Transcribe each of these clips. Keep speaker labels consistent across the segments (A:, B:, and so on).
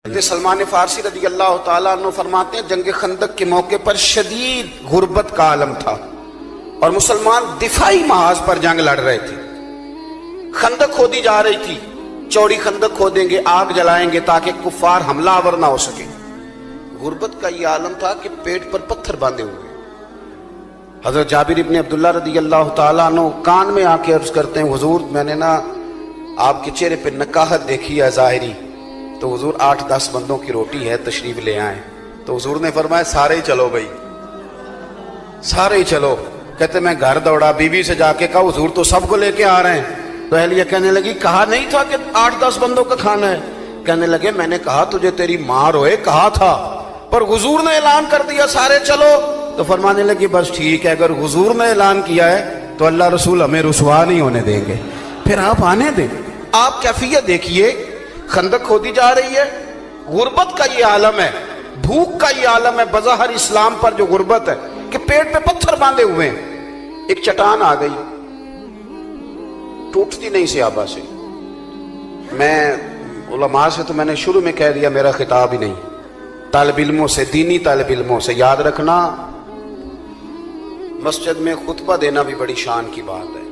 A: سلمان فارسی رضی اللہ تعالیٰ عنہ فرماتے ہیں جنگ خندق کے موقع پر شدید غربت کا عالم تھا اور مسلمان دفاعی محاذ پر جنگ لڑ رہے تھے۔ خندق کھودی جا رہی تھی، چوڑی خندق کھودیں گے، آگ جلائیں گے تاکہ کفار حملہ آور نہ ہو سکے۔ غربت کا یہ عالم تھا کہ پیٹ پر پتھر باندھے ہوئے۔ حضرت جابر ابن عبداللہ رضی اللہ تعالیٰ عنہ کان میں آ کے عرض کرتے ہیں حضور میں نے نا آپ کے چہرے پہ نکاہت دیکھی ہے ظاہری، تو حضور 8-10 بندوں کی روٹی ہے تشریف لے آئیں۔ تو حضور نے فرمایا سارے ہی چلو بھائی، سارے ہی چلو۔ کہتے میں گھر دوڑا، بیوی سے جا کے کہا حضور تو سب کو لے کے آ رہے ہیں۔ تو اہلیہ کہنے لگی کہا نہیں تھا کہ 8-10 بندوں کا کھانا ہے؟ کہنے لگے میں نے کہا تجھے تیری ماں روئے کہا تھا، پر حضور نے اعلان کر دیا سارے چلو۔ تو فرمانے لگی بس ٹھیک ہے، اگر حضور نے اعلان کیا ہے تو اللہ رسول ہمیں رسوا نہیں ہونے دیں گے، پھر آپ آنے دیں۔ آپ کیفیت دیکھیے، خندق کھودی جا رہی ہے، غربت کا یہ عالم ہے، بھوک کا یہ عالم ہے، بظاہر اسلام پر جو غربت ہے کہ پیٹ پہ پتھر باندھے ہوئے ہیں۔ ایک چٹان آ گئی، ٹوٹتی نہیں صحابہ سے۔ میں علماء سے تو میں نے شروع میں کہہ دیا میرا خطاب ہی نہیں، طالب علموں سے، دینی طالب علموں سے یاد رکھنا مسجد میں خطبہ دینا بھی بڑی شان کی بات ہے،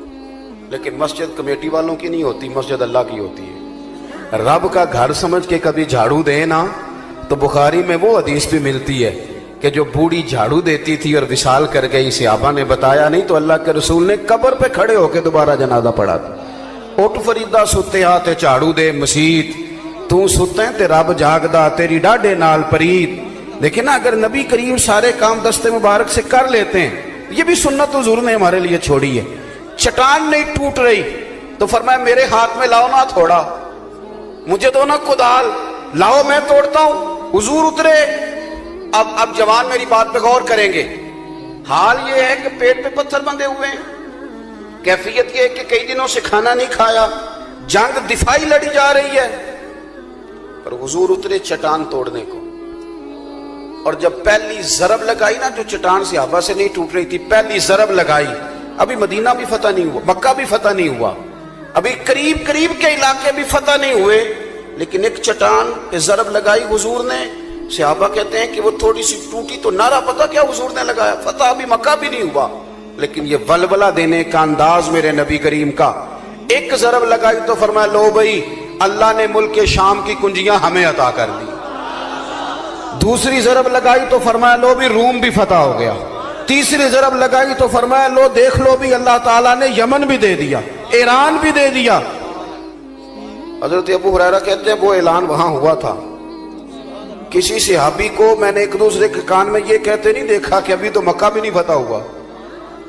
A: لیکن مسجد کمیٹی والوں کی نہیں ہوتی، مسجد اللہ کی ہوتی ہے۔ رب کا گھر سمجھ کے کبھی جھاڑو دے نا تو بخاری میں وہ حدیث بھی ملتی ہے کہ جو بوڑھی جھاڑو دیتی تھی اور وصال کر گئی، صحابہ نے بتایا نہیں تو اللہ کے رسول نے قبر پہ کھڑے ہو کے دوبارہ جنازہ پڑھا تھا۔ اٹھ فریدہ ستے ہاتھ جھاڑو دے مسیت، تو ستے تے رب جاگدا تیری ڈاڈے نال پرید۔ لیکن اگر نبی کریم سارے کام دستے مبارک سے کر لیتے ہیں، یہ بھی سنت حضور نے ہمارے لیے چھوڑی ہے۔ چٹان نہیں ٹوٹ رہی تو فرمایا میرے ہاتھ میں لاؤ نہ تھوڑا، مجھے دو نا کدال، لاؤ میں توڑتا ہوں۔ حضور اترے۔ اب جوان میری بات پہ غور کریں گے، حال یہ ہے کہ پیٹ پہ پتھر بندھے ہوئے ہیں، کیفیت یہ ہے کہ کئی دنوں سے کھانا نہیں کھایا، جنگ دفاعی لڑی جا رہی ہے، پر حضور اترے چٹان توڑنے کو۔ اور جب پہلی ضرب لگائی نا، جو چٹان صحابہ سے نہیں ٹوٹ رہی تھی، پہلی ضرب لگائی، ابھی مدینہ بھی فتح نہیں ہوا، مکہ بھی فتح نہیں ہوا، ابھی قریب قریب کے علاقے بھی فتح نہیں ہوئے، لیکن ایک چٹان پہ ضرب لگائی حضور نے۔ صحابہ کہتے ہیں کہ وہ تھوڑی سی ٹوٹی تو نعرہ پتہ کیا حضور نے لگایا، فتح ابھی مکہ بھی نہیں ہوا، لیکن یہ ولولہ دینے کا انداز میرے نبی کریم کا۔ ایک ضرب لگائی تو فرمایا لو بھائی اللہ نے ملک شام کی کنجیاں ہمیں عطا کر دی۔ دوسری ضرب لگائی تو فرمایا لو بھی روم بھی فتح ہو گیا۔ تیسری ضرب لگائی تو فرمایا لو دیکھ لو بھی اللہ تعالیٰ نے یمن بھی دے دیا، ایران بھی دے دیا۔ حضرت ابو ہریرہ کہتے ہیں وہ اعلان وہاں ہوا تھا، کسی صحابی کو میں نے ایک دوسرے کے کان میں یہ کہتے نہیں دیکھا کہ ابھی تو مکہ بھی نہیں فتح ہوا۔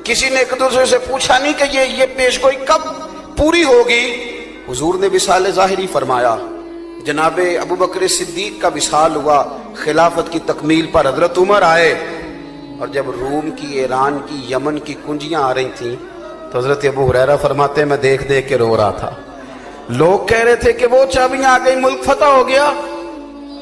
A: کسی نے ایک دوسرے سے پوچھا نہیں کہ یہ پیشگوئی کب پوری ہوگی۔ حضور نے وصال ظاہری فرمایا، جناب ابو بکر صدیق کا وصال ہوا، خلافت کی تکمیل پر حضرت عمر آئے، اور جب روم کی، ایران کی، یمن کی کنجیاں آ رہی تھیں تو حضرت ابو ہریرہ فرماتے ہیں میں دیکھ دیکھ کے رو رہا تھا۔ لوگ کہہ رہے تھے کہ وہ چابیاں آ گئی، ملک فتح ہو گیا،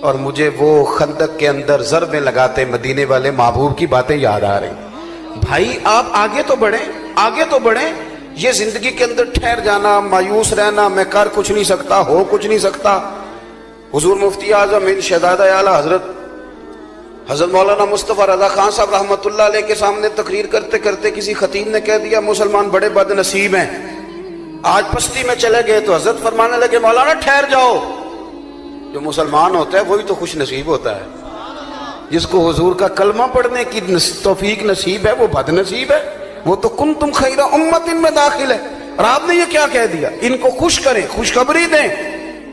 A: اور مجھے وہ خندق کے اندر ضربیں لگاتے مدینے والے محبوب کی باتیں یاد آ رہی۔ بھائی آپ آگے تو بڑھیں، آگے تو بڑھیں۔ یہ زندگی کے اندر ٹھہر جانا، مایوس رہنا، میں کر کچھ نہیں سکتا، ہو کچھ نہیں سکتا۔ حضور مفتی اعظم ہند شہزادہ اعلیٰ حضرت مولانا مصطفیٰ رضا خان صاحب رحمۃ اللہ علیہ کے سامنے تقریر کرتے کرتے کسی خطیب نے کہہ دیا مسلمان بڑے بد نصیب ہیں، آج پستی میں چلے گئے، تو حضرت فرمانے لگے مولانا ٹھہر جاؤ، جو مسلمان ہوتا ہے وہی تو خوش نصیب ہوتا ہے، جس کو حضور کا کلمہ پڑھنے کی توفیق نصیب ہے وہ بد نصیب ہے، وہ تو کنتم خیر امت ان میں داخل ہے۔ اور آپ نے یہ کیا کہہ دیا، ان کو خوش کریں، خوشخبری دیں۔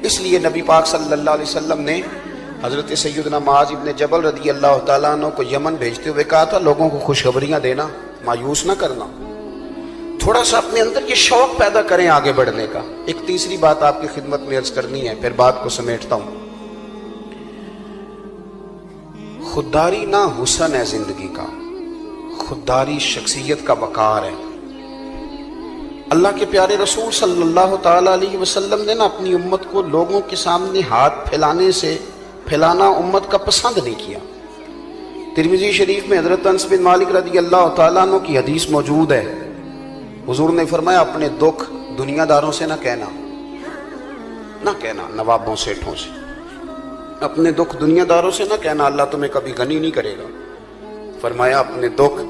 A: اس لیے نبی پاک صلی اللہ علیہ وسلم نے حضرت سیدنا معاذ ابن جبل رضی اللہ تعالیٰ عنہ کو یمن بھیجتے ہوئے کہا تھا لوگوں کو خوشخبریاں دینا، مایوس نہ کرنا، تھوڑا سا اپنے اندر یہ شوق پیدا کریں آگے بڑھنے کا۔ ایک تیسری بات آپ کی خدمت میں عرض کرنی ہے، پھر بات کو سمیٹتا ہوں۔ خودداری نہ حسن ہے زندگی کا، خودداری شخصیت کا وقار ہے۔ اللہ کے پیارے رسول صلی اللہ تعالیٰ علیہ وسلم نے اپنی امت کو لوگوں کے سامنے ہاتھ پھیلانا امت کا پسند نہیں کیا۔ ترمذی شریف میں حضرت انس بن مالک رضی اللہ تعالیٰ عنہ کی حدیث موجود ہے، حضور نے فرمایا اپنے دکھ دنیا داروں سے نہ کہنا، نوابوں سیٹھوں سے، اپنے دکھ دنیا داروں سے نہ کہنا اللہ تمہیں کبھی غنی نہیں کرے گا. فرمایا اپنے دکھ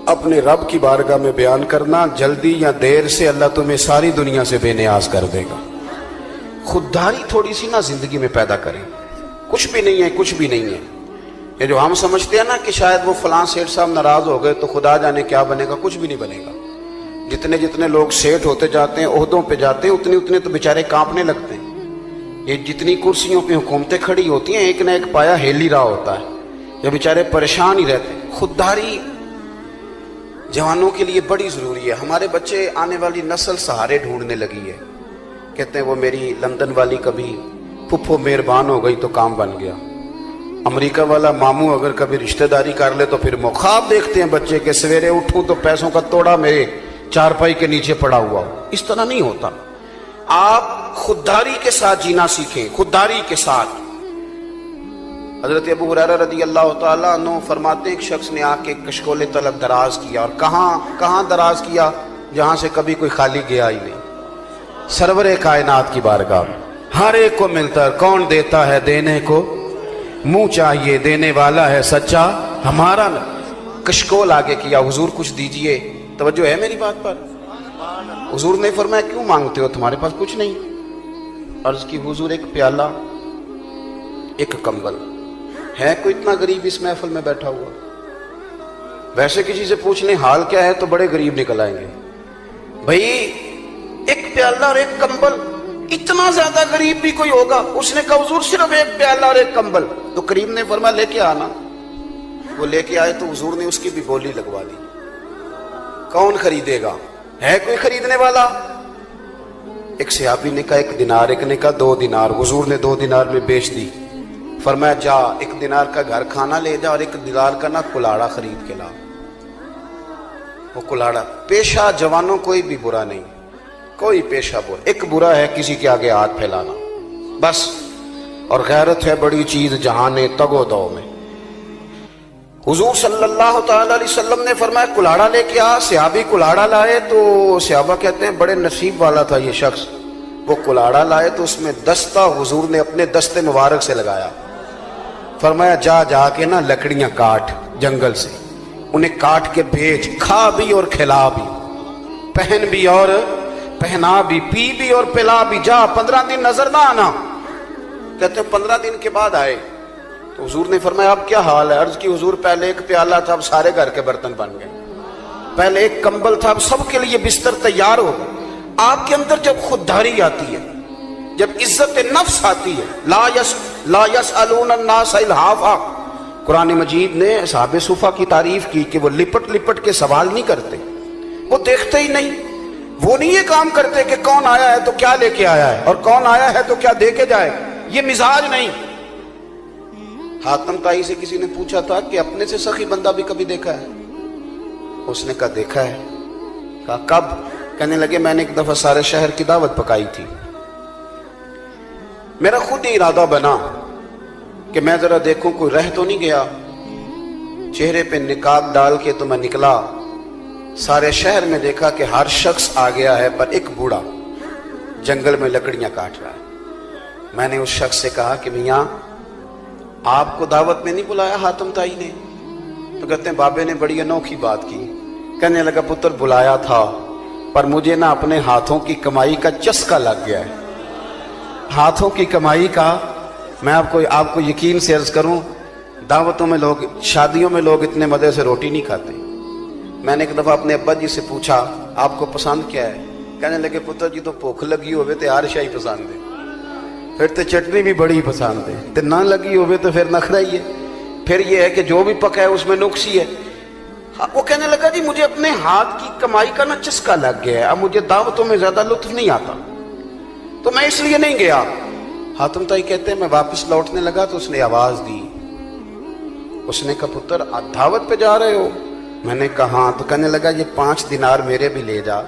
A: اپنے رب کی بارگاہ میں بیان کرنا، جلدی یا دیر سے اللہ تمہیں ساری دنیا سے بے نیاز کر دے گا. خودداری تھوڑی سی نا زندگی میں پیدا کریں. کچھ بھی نہیں ہے، کچھ بھی نہیں ہے. یہ جو ہم سمجھتے ہیں نا کہ شاید وہ فلاں سیٹھ صاحب ناراض ہو گئے تو خدا جانے کیا بنے گا، کچھ بھی نہیں بنے گا. جتنے جتنے لوگ سیٹھ ہوتے جاتے ہیں، عہدوں پہ جاتے ہیں، اتنے اتنے تو بیچارے کانپنے لگتے ہیں. یہ جتنی کرسیوں پہ حکومتیں کھڑی ہوتی ہیں، ایک نہ ایک پایا ہیل ہی رہا ہوتا ہے. یہ بیچارے پریشان ہی رہتے ہیں. خودداری جوانوں کے لیے بڑی ضروری ہے. ہمارے بچے، آنے والی نسل سہارے ڈھونڈنے لگی ہے. کہتے ہیں وہ میری لندن والی کبھی پھپھو مہربان ہو گئی تو کام بن گیا. امریکہ والا ماموں اگر کبھی رشتہ داری کر لے تو پھر خواب دیکھتے ہیں بچے کہ سویرے اٹھوں تو پیسوں کا توڑا میرے چارپائی کے نیچے پڑا ہوا ہو. اس طرح نہیں ہوتا. آپ خودداری کے ساتھ جینا سیکھیں، خودداری کے ساتھ. حضرت ابو ہریرہ رضی اللہ تعالیٰ عنہ فرماتے ہیں ایک شخص نے آ کے کشکول طلب دراز کیا، اور کہاں دراز کیا؟ جہاں سے کبھی کوئی خالی گیا ہی نہیں. سرور کائنات کی بارگاہ میں ہر ایک کو ملتا ہے. کون دیتا ہے دینے کو منہ چاہیے، دینے والا ہے سچا ہمارا. کشکول آگے کیا، حضور کچھ دیجئے. توجہ ہے میری بات پر؟ حضور نے فرمایا کیوں مانگتے ہو، تمہارے پاس کچھ نہیں؟ عرض کی حضور ایک پیالہ، ایک کمبل. ہے کوئی اتنا غریب اس محفل میں بیٹھا ہوا؟ ویسے کسی سے پوچھ لیں حال کیا ہے تو بڑے غریب نکل آئیں گے. بھئی ایک پیالہ اور ایک کمبل، اتنا زیادہ غریب بھی کوئی ہوگا؟ اس نے کہا حضور صرف ایک پیالہ اور ایک کمبل. تو کریم نے فرمایا لے کے آنا. وہ لے کے آئے تو حضور نے اس کی بھی بولی لگوا دی. کون خریدے گا؟ ہے کوئی خریدنے والا؟ ایک صحابی نے کہا 1 دینار، ایک نے کہا 2 دینار. حضور نے 2 دینار میں بیچ دی. فرمایا جا 1 دینار کا گھر کھانا لے جا اور 1 دینار کا نا کلاڑا خرید کے لا. وہ کلاڑا. پیشہ جوانوں کوئی بھی برا نہیں، کوئی پیشہ برا. ایک برا ہے کسی کے آگے ہاتھ پھیلانا بس. اور غیرت ہے بڑی چیز جہان تگ و دو میں. حضور صلی اللہ تعالی علیہ وسلم نے فرمایا کلاڑا لے کے آ. صحابی کلاڑا لائے تو صحابہ کہتے ہیں بڑے نصیب والا تھا یہ شخص. وہ کلاڑا لائے تو اس میں دستہ حضور نے اپنے دستے مبارک سے لگایا. فرمایا جا کے نا لکڑیاں کاٹ جنگل سے، انہیں کاٹ کے بیچ، کھا بھی اور کھلا بھی، پہن بھی اور پہنا بھی، پی بھی اور پلا بھی. جا 15 دن نظر نہ آنا. کہتے ہیں 15 دن کے بعد آئے تو حضور نے فرمایا اب کیا حال ہے؟ عرض کی حضور پہلے ایک پیالہ تھا، اب سارے گھر کے برتن بن گئے. پہلے ایک کمبل تھا، اب سب کے لیے بستر تیار ہو گئے. آپ کے اندر جب خودداری آتی ہے، جب عزت نفس آتی ہے، لا یسألون الناس الحافا. قرآن مجید نے اصحاب صفا کی تعریف کی کہ وہ لپٹ لپٹ کے سوال نہیں کرتے، وہ دیکھتے ہی نہیں. وہ نہیں یہ کام کرتے کہ کون آیا ہے تو کیا لے کے آیا ہے اور کون آیا ہے تو کیا دے کے جائے. یہ مزاج نہیں. حاتم طائی سے کسی نے پوچھا تھا کہ اپنے سے سخی بندہ بھی کبھی دیکھا ہے؟ اس نے کہا دیکھا ہے. کہا کب؟ کہنے لگے میں نے ایک دفعہ سارے شہر کی دعوت پکائی تھی. میرا خود ہی ارادہ بنا کہ میں ذرا دیکھوں کوئی رہ تو نہیں گیا. چہرے پہ نقاب ڈال کے تو میں نکلا. سارے شہر میں دیکھا کہ ہر شخص آ گیا ہے پر ایک بوڑھا جنگل میں لکڑیاں کاٹ رہا ہے. میں نے اس شخص سے کہا کہ میاں آپ کو دعوت میں نہیں بلایا حاتم طائی نے؟ تو کہتے ہیں بابے نے بڑی انوکھی بات کی. کہنے لگا پتر بلایا تھا پر مجھے نا اپنے ہاتھوں کی کمائی کا چسکا لگ گیا ہے. ہاتھوں کی کمائی کا. میں آپ کو یقین سے عرض کروں، دعوتوں میں لوگ، شادیوں میں لوگ اتنے مزے سے روٹی نہیں کھاتے. میں نے ایک دفعہ اپنے ابا جی سے پوچھا آپ کو پسند کیا ہے؟ کہنے لگے پتر جی تو بھوک لگی ہوئے تو ہر شاہی پسند ہے، پھر تو چٹنی بھی بڑی پسند ہے، تو نہ لگی ہوئے تو پھر نخرا ہی ہے، پھر یہ ہے کہ جو بھی پکا ہے اس میں نقص ہی ہے. وہ کہنے لگا جی مجھے اپنے ہاتھ کی کمائی کا نا چسکا لگ گیا ہے، اب مجھے دعوتوں میں زیادہ لطف نہیں آتا تو میں اس لیے نہیں گیا. حاتم طائی کہتے ہیں میں واپس لوٹنے لگا تو اس نے آواز دی. اس نے کہا پتر آپ دعوت پہ جا رہے ہو؟ میں نے کہا ہاں. تو کہنے لگا یہ 5 دینار میرے بھی لے جا.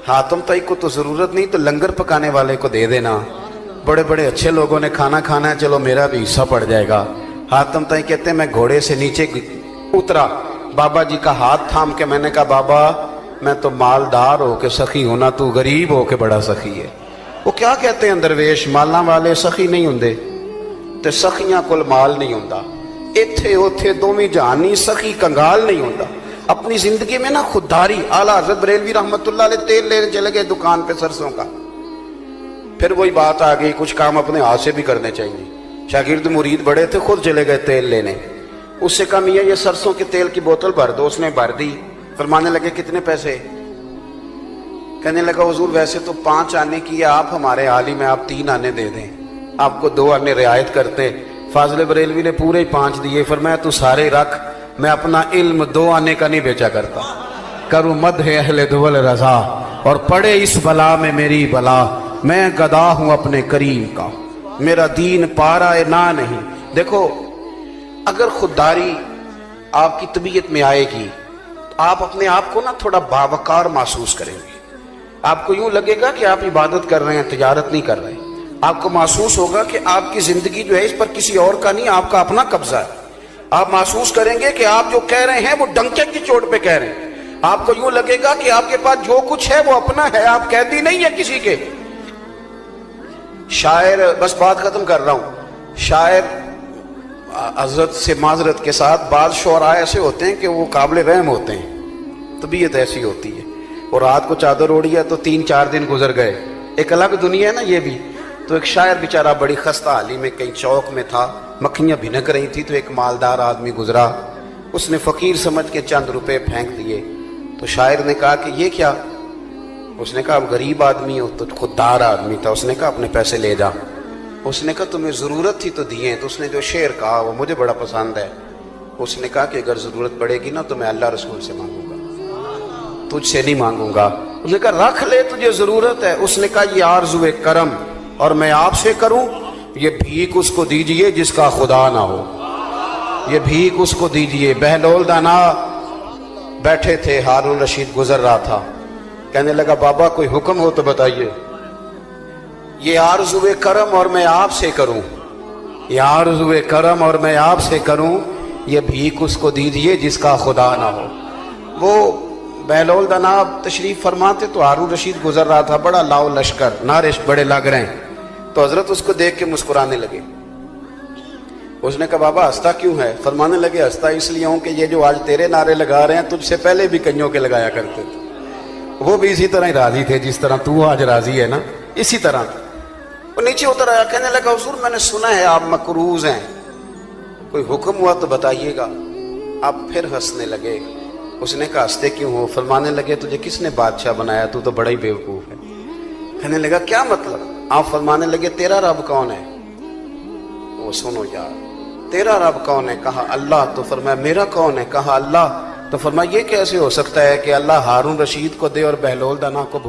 A: حاتم طائی کو تو ضرورت نہیں تو لنگر پکانے والے کو دے دینا، بڑے بڑے اچھے لوگوں نے کھانا کھانا ہے، چلو میرا بھی حصہ پڑ جائے گا. حاتم طائی کہتے ہیں میں گھوڑے سے نیچے اترا، بابا جی کا ہاتھ تھام کے میں نے کہا بابا میں تو مالدار ہو کے سخی ہونا، تو غریب ہو کے بڑا سخی ہے. وہ کیا کہتے ہیں درویش، مالاں والے سخی نہیں ہوندے، تے سخیاں کول مال نہیں ہوندا، ایتھے اوتھے دوویں جہانی سخی کنگال نہیں ہوندا۔ اپنی زندگی میں نا خودداری، اعلیٰ حضرت بریلوی رحمت اللہ علیہ تیل لینے چلے گئے دکان پہ سرسوں کا، پھر وہی بات آ گئی کچھ کام اپنے ہاتھ سے بھی کرنے چاہیے۔ شاگرد مرید بڑے تھے، خود چلے گئے تیل لینے، اس سے کہا میاں یہ سرسوں کے تیل کی بوتل بھر دو، اس نے بھر دی۔ فرمانے لگے کتنے پیسے؟ کہنے لگا حضور ویسے تو 5 آنے کی ہے، آپ ہمارے عالم میں آپ 3 آنے دے دیں، آپ کو 2 آنے رعایت کرتے۔ فاضل بریلوی نے پورے 5 دیے، فرمایا تو سارے رکھ، میں اپنا علم 2 آنے کا نہیں بیچا کرتا، کروں مدح اہل دول رضا اور پڑے اس بلا میں میری بلا، میں گدا ہوں اپنے کریم کا، میرا دین پارا نہ نہیں۔ دیکھو اگر خودداری آپ کی طبیعت میں آئے گی تو آپ اپنے آپ کو نا تھوڑا باوقار محسوس کریں گے، آپ کو یوں لگے گا کہ آپ عبادت کر رہے ہیں، تجارت نہیں کر رہے، آپ کو محسوس ہوگا کہ آپ کی زندگی جو ہے اس پر کسی اور کا نہیں، آپ کا اپنا قبضہ ہے۔ آپ محسوس کریں گے کہ آپ جو کہہ رہے ہیں وہ ڈنکے کی چوٹ پہ کہہ رہے ہیں، آپ کو یوں لگے گا کہ آپ کے پاس جو کچھ ہے وہ اپنا ہے، آپ قیدی نہیں ہے کسی کے۔ شاعر، بس بات ختم کر رہا ہوں، شاعر حضرت سے معذرت کے ساتھ بعض شعراء ایسے ہوتے ہیں کہ وہ قابل رحم ہوتے ہیں، طبیعت ایسی ہوتی ہے، اور رات کو چادر اوڑھی ہے تو 3-4 دن گزر گئے، ایک الگ دنیا ہے نا یہ بھی۔ تو ایک شاعر بیچارہ بڑی خستہ حالی میں کہیں چوک میں تھا، مکھیاں بھنک رہی تھی، تو ایک مالدار آدمی گزرا، اس نے فقیر سمجھ کے چند روپے پھینک دیے۔ تو شاعر نے کہا کہ یہ کیا؟ اس نے کہا اب غریب آدمی ہو، تو خوددار آدمی تھا، اس نے کہا اپنے پیسے لے جا۔ اس نے کہا تمہیں ضرورت تھی تو دیے۔ تو اس نے جو شعر کہا وہ مجھے بڑا پسند ہے، اس نے کہا کہ اگر ضرورت پڑے گی نا تو میں اللہ رسول سے مانگوں گا، تجھ سے نہیں مانگوں گا۔ اس نے کہا رکھ لے، تجھے ضرورت ہے۔ اس نے کہا یہ آرزو کرم اور میں آپ سے کروں، یہ بھیک اس کو دیجئے جس کا خدا نہ ہو، یہ بھیک اس کو دیجئے۔ بہلول دانا بیٹھے تھے، ہارون رشید گزر رہا تھا، کہنے لگا بابا کوئی حکم ہو تو بتائیے، یہ آرزو کرم اور میں آپ سے کروں، یہ آرزو کرم اور میں آپ سے کروں، یہ بھیک اس کو دیجئے جس کا خدا نہ ہو۔ وہ بہلول دانا تشریف فرماتے تو ہارون رشید گزر رہا تھا، بڑا لاؤ لشکر، نعرے بڑے لگ رہے ہیں، تو حضرت اس کو دیکھ کے مسکرانے لگے۔ اس نے کہا بابا ہنستا کیوں ہے؟ فرمانے لگے ہنستا اس لیے ہوں کہ یہ جو آج تیرے نعرے لگا رہے ہیں تجھ سے پہلے بھی کئیوں کے لگایا کرتے تھے، وہ بھی اسی طرح ہی راضی تھے جس طرح تو آج راضی ہے نا، اسی طرح۔ وہ نیچے اتر آیا، کہنے لگا حضور میں نے سنا ہے آپ مقروض ہیں، کوئی حکم ہوا تو بتائیے گا۔ آپ پھر ہنسنے لگے۔ اس نے کہا ہنستے کیوں ہو؟ فرمانے لگے تجھے کس نے بادشاہ بنایا؟ تو بڑا ہی بیوقوف ہے۔ کہنے لگا کیا مطلب؟ آپ فرمانے لگے تیرا رب کون ہے؟ وہ سنو یار، تیرا رب کون ہے؟ کہا اللہ۔ تو فرمایا میرا کون ہے؟ کہا اللہ۔ تو فرمایا یہ کیسے ہو سکتا ہے کہ اللہ ہارون رشید کو دے اور بہلول دانا کو